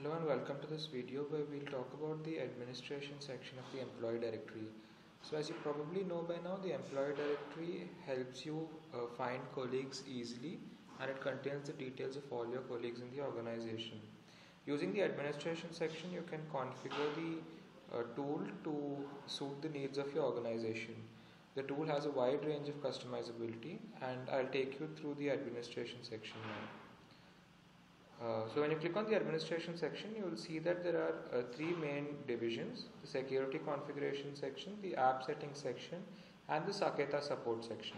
Hello and welcome to this video where we'll talk about the administration section of the employee directory. So as you probably know by now, the employee directory helps you find colleagues easily, and it contains the details of all your colleagues in the organization. Using the administration section, you can configure the tool to suit the needs of your organization. The tool has a wide range of customizability, and I'll take you through the administration section now. So when you click on the administration section, you will see that there are three main divisions: the security configuration section, the app settings section, and the Saketa support section.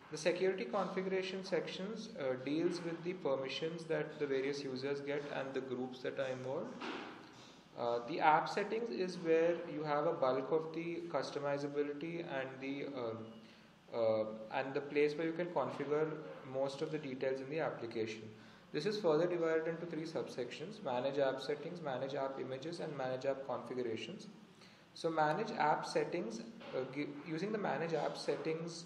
The security configuration sections deals with the permissions that the various users get and the groups that are involved. The app settings is where you have a bulk of the customizability and the place where you can configure most of the details in the application. This is further divided into three subsections: manage app settings, manage app images, and manage app configurations. So manage app settings, using the manage app settings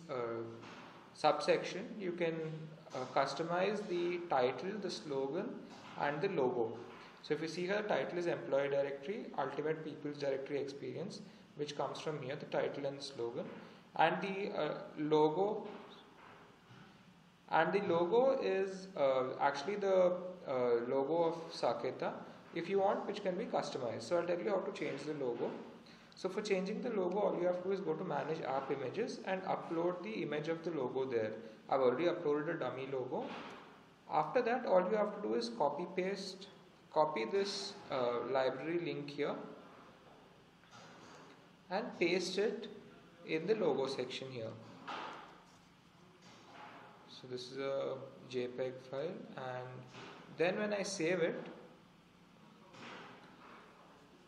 subsection, you can customize the title, the slogan, and the logo. So if you see here, the title is Employee Directory, Ultimate People's Directory Experience, which comes from here, the title and the slogan, and the logo. And the logo is actually the logo of Saketa, if you want, which can be customized. So I'll tell you how to change the logo. So for changing the logo, all you have to do is go to Manage App Images and upload the image of the logo there. I've already uploaded a dummy logo. After that, all you have to do is copy this library link here and paste it in the logo section here. So this is a JPEG file, and then when I save it,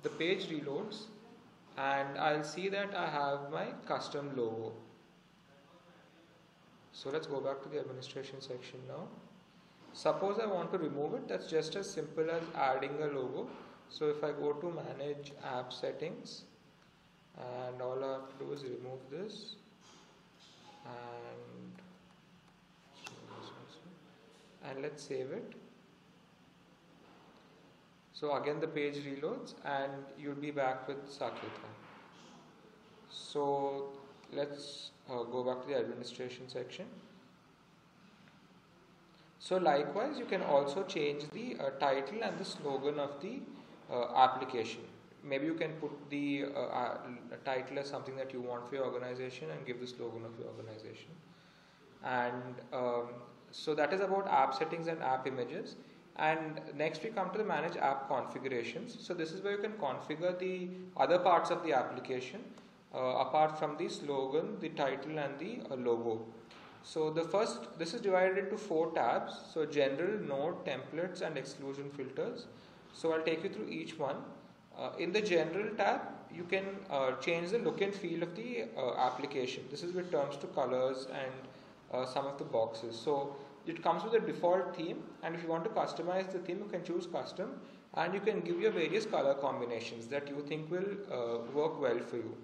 the page reloads and I'll see that I have my custom logo. So let's go back to the administration section now. Suppose I want to remove it. That's just as simple as adding a logo. So if I go to manage app settings, and all I have to do is remove this, and let's save it. So again the page reloads and you'll be back with Saketa. So let's go back to the administration section. So likewise, you can also change the title and the slogan of the application. Maybe you can put the title as something that you want for your organization and give the slogan of your organization. And so that is about app settings and app images. And next we come to the manage app configurations. So this is where you can configure the other parts of the application apart from the slogan, the title, and the logo. So this is divided into 4 tabs. So general, node, templates, and exclusion filters. So I'll take you through each one. In the general tab, you can change the look and feel of the application. This is with terms to colors and some of the boxes. So it comes with a default theme, and if you want to customize the theme, you can choose custom, and you can give your various color combinations that you think will work well for you.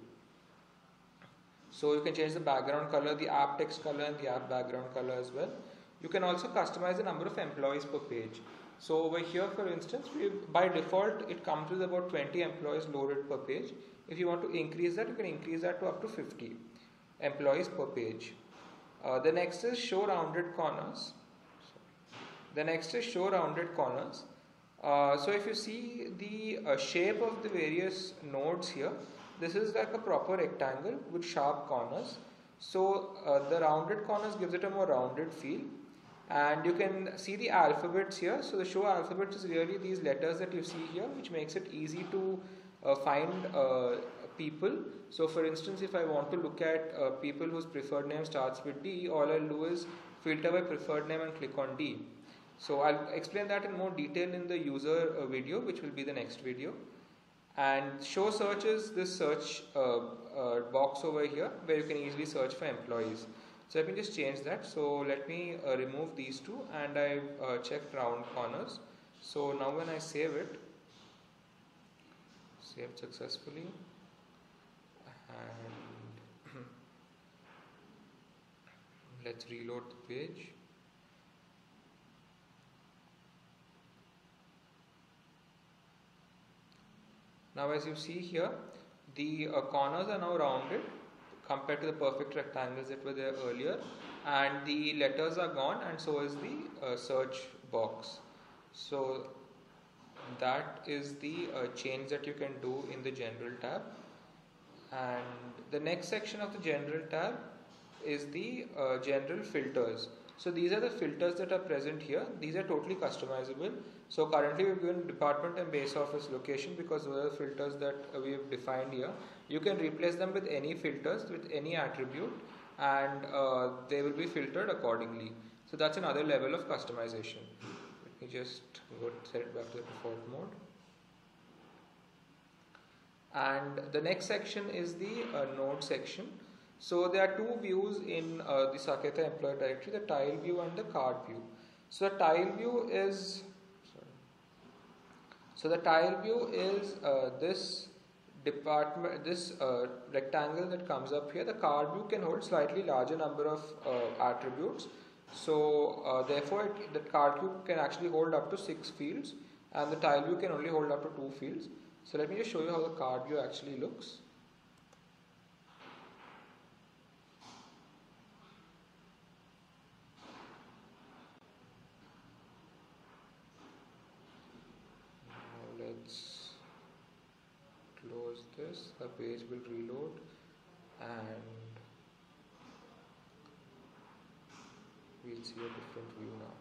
So you can change the background color, the app text color, and the app background color as well. You can also customize the number of employees per page. So over here, for instance, by default it comes with about 20 employees loaded per page. If you want to increase that, you can increase that to up to 50 employees per page. The next is show rounded corners. So if you see the shape of the various nodes here, this is like a proper rectangle with sharp corners. So the rounded corners gives it a more rounded feel. And you can see the alphabets here. So the show alphabets is really these letters that you see here, which makes it easy to find people. So for instance, if I want to look at people whose preferred name starts with D, all I'll do is filter by preferred name and click on D. So I'll explain that in more detail in the user video, which will be the next video. And show search is this search box over here where you can easily search for employees. So let me just change that. So let me remove these two, and I've checked round corners. So now when I save it, saved successfully, and let's reload the page. Now as you see here, the corners are now rounded compared to the perfect rectangles that were there earlier, and the letters are gone, and so is the search box. So that is the change that you can do in the general tab. And the next section of the general tab is the general filters. So these are the filters that are present here. These are totally customizable. So currently we've given department and base office location because those are the filters that we have defined here. You can replace them with any filters, with any attribute, and they will be filtered accordingly. So that's another level of customization. Let me just go set it back to the default mode. And the next section is the node section. So there are two views in the Saketa Employee Directory, the tile view and the card view. So the tile view is this department, this rectangle that comes up here. The card view can hold slightly larger number of attributes. So therefore the card view can actually hold up to 6 fields, and the tile view can only hold up to 2 fields. So let me just show you how the card view actually looks. Now let's close this, the page will reload, and we'll see a different view now.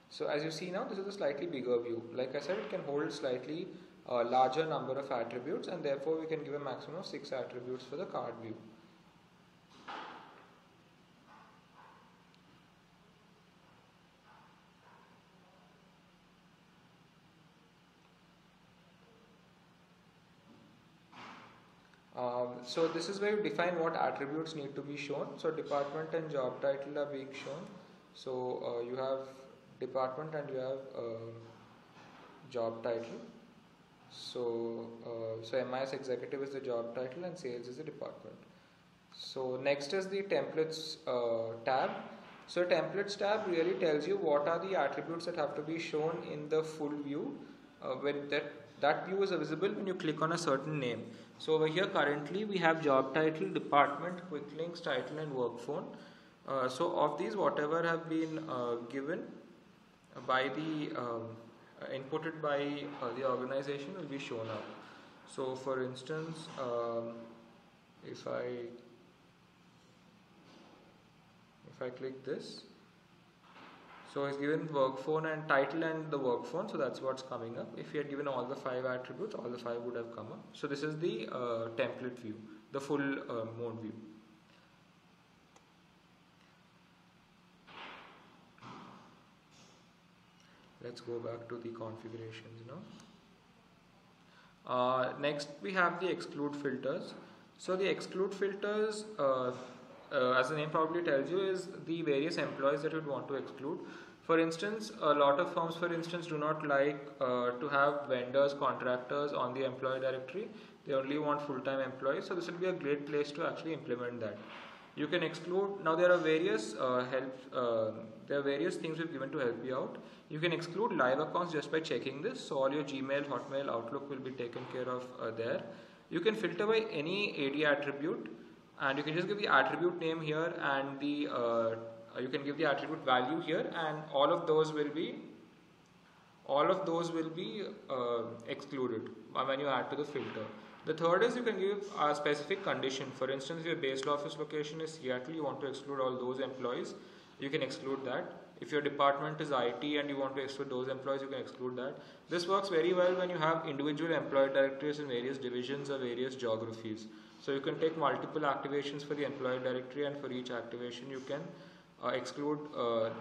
So as you see now, this is a slightly bigger view. Like I said, it can hold slightly larger number of attributes, and therefore we can give a maximum of 6 attributes for the card view. So this is where you define what attributes need to be shown. So department and job title are being shown. So you have department and you have job title. So MIS executive is the job title and sales is the department. So next is the templates tab. So templates tab really tells you what are the attributes that have to be shown in the full view. When that view is visible when you click on a certain name. So over here currently we have job title, department, quick links, title and work phone. So of these, whatever have been given by the inputted by the organization will be shown up. So for instance, if I click this, so it's given work phone and title and the work phone, so that's what's coming up. If you had given all the 5 attributes, all the 5 would have come up. So this is the template view, the full mode view. Let's go back to the configurations now. Next we have the exclude filters. So the exclude filters, as the name probably tells you, is the various employees that you'd want to exclude. For instance, a lot of firms, for instance, do not like to have vendors, contractors on the employee directory. They only want full-time employees. So this would be a great place to actually implement that. You can exclude. Now there are various things we've given to help you out. You can exclude live accounts just by checking this. So all your Gmail, Hotmail, Outlook will be taken care of there. You can filter by any AD attribute, and you can just give the attribute name here, and the you can give the attribute value here, and all of those will be excluded when you add to the filter. The third is you can give a specific condition. For instance, if your base office location is Seattle, you want to exclude all those employees, you can exclude that. If your department is IT and you want to exclude those employees, you can exclude that. This works very well when you have individual employee directories in various divisions or various geographies. So you can take multiple activations for the employee directory, and for each activation you can exclude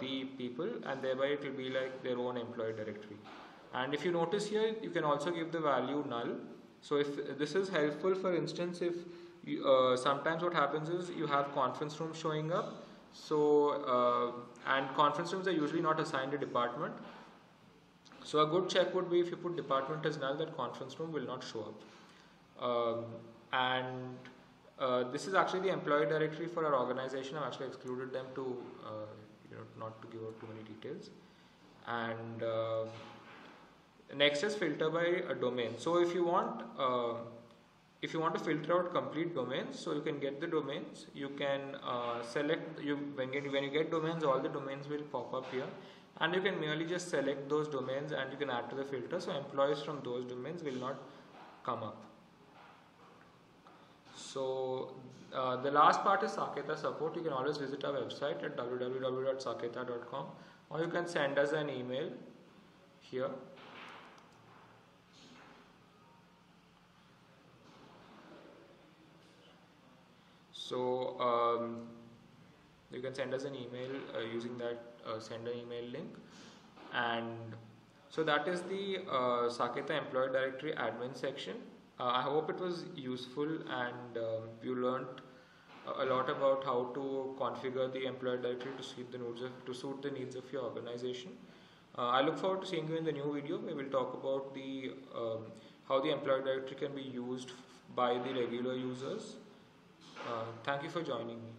the people, and thereby it will be like their own employee directory. And if you notice here, you can also give the value null. So if this is helpful, for instance, if you, sometimes what happens is you have conference rooms showing up, so and conference rooms are usually not assigned a department. So a good check would be if you put department as null, that conference room will not show up. This is actually the employee directory for our organization. I've actually excluded them to not to give out too many details. And Next is filter by a domain. So if you want to filter out complete domains, so you can get the domains. You can select when you get domains, all the domains will pop up here, and you can merely just select those domains and you can add to the filter. So employees from those domains will not come up. So the last part is Saketa support. You can always visit our website at www.saketa.com, or you can send us an email here. So you can send us an email using that send an email link, and so that is the Saketa Employee Directory admin section. I hope it was useful and you learned a lot about how to configure the employee directory to suit the needs of your organization. I look forward to seeing you in the new video. We will talk about the how the employee directory can be used by the regular users. Thank you for joining me.